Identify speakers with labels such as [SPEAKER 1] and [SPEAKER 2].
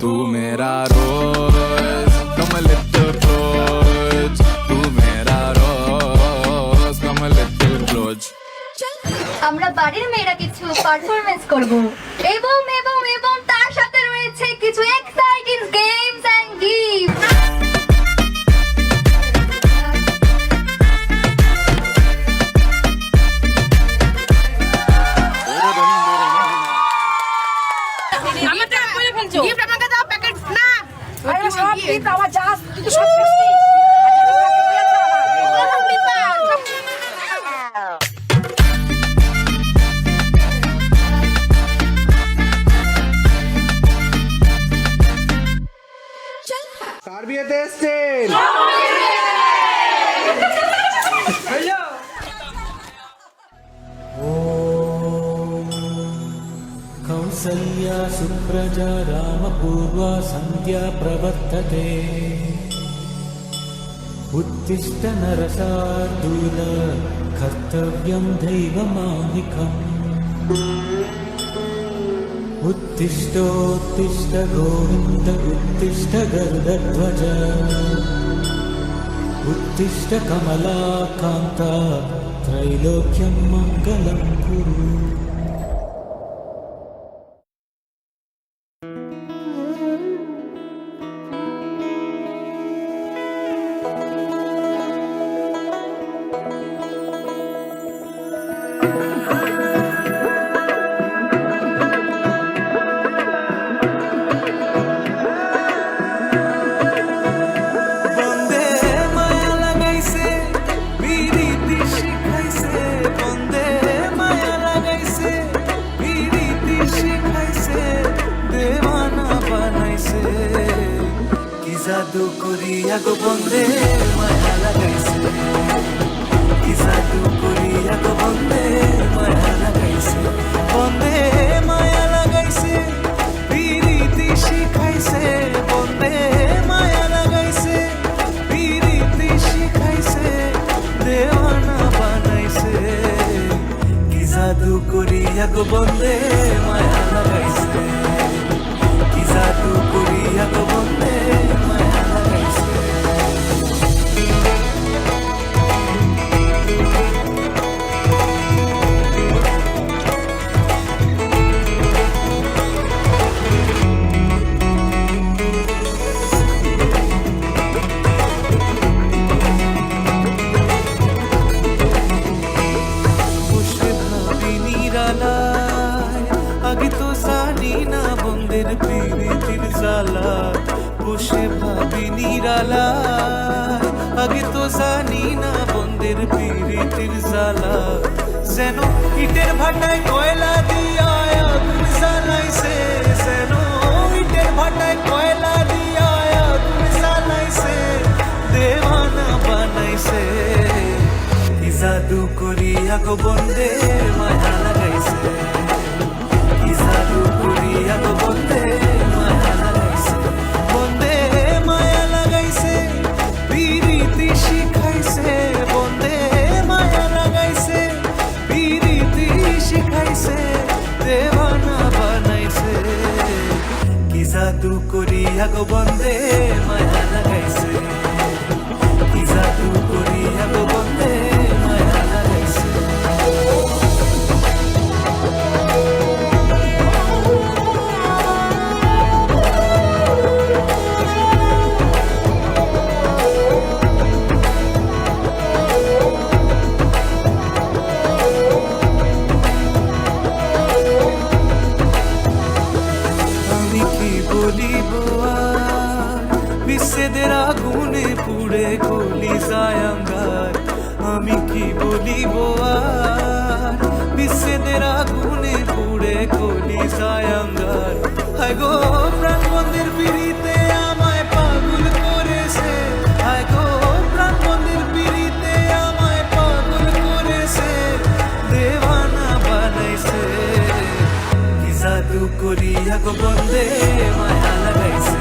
[SPEAKER 1] तू मेरा रोज कम लिटिल रोज तू मेरा रोज कम लिटिल रोज
[SPEAKER 2] আমরা বাড়ির মেয়েরা কিছু পারফরম্যান্স করব এবং এবং এবং তার সাথে রয়েছে কিছু এক্সাইটিং গেমস এন্ড গিফট।
[SPEAKER 3] কার বিয়েতে এসছেন?
[SPEAKER 4] कौसल्या सुप्रजा रामपूर्वा सन्ध्या प्रवर्तते उत्तिष्ठ नरशार्दूल कर्तव्यं दैवमाहिकम् उत्तिष्ठोत्तिष्ठ गोविन्द उत्तिष्ठ गरुडध्वज उत्तिष्ठ कमलाकान्ता त्रैलोक्यं मङ्गलं कुरु।
[SPEAKER 5] জাদু করিয়া গো বন্দে মায়া লাগাইছে কি জাদু করিয়া গো বন্দে মায়া লাগাইছে বন্দে মায়া লাগাইছে পিরিতি শিখাইছে বন্দে মায়া লাগাইছে পিরিতি শিখাইছে দেওয়ানা বানাইছে কি জাদু করিয়া গো বন্দে মায়া লাগাইছে কি জাদু করিয়া গো বন্দে আগে তো জানি না বন্ধের প্রীতির জ্বালা বসে ভাবি নিরালা আগে তো জানি না বন্ধের প্রীতির জ্বালা যেন ইটের ভাটায় কয়লা দিয়া আগুন জ্বালাইছে যেন ইটের ভাটায় কয়লা দিয়া আগুন জ্বালাইছে দেওয়ানা বানাইছে কি জাদু করিয়া গো বন্দে মায়া লাগাইছে কি জাদু করিয়া গো বন্দে মায়া লাগাইছে বন্দে মায়া লাগাইছে পিরিতি শিখাইছে বন্দে মায়া লাগাইছে পিরিতি শিখাইছে দেওয়ানা বানাইছে কি জাদু করিয়া গো বন্দে মায়া লাগাইছে কি জাদু করিয়া গো বন্দে মায়া লাগাইছে। আমি কি বলিব বিচ্ছেদের আগুনে পুড়ে গলি যায় আঙ্গার আমি কি বলিব বিচ্ছেদ প্রেমেদের আগুনে পুড়ে কলি সায়াঙ্গার। হায় গো প্রাণ বন্ধের পিড়িতে আমায় পাগল করেছে, হায় গো প্রাণ বন্ধের পিড়িতে আমায় পাগল করেছে, দেওয়ানা বানাইছে। কি জাদু করিয়া গো বন্দে মায়া লাগাইছে।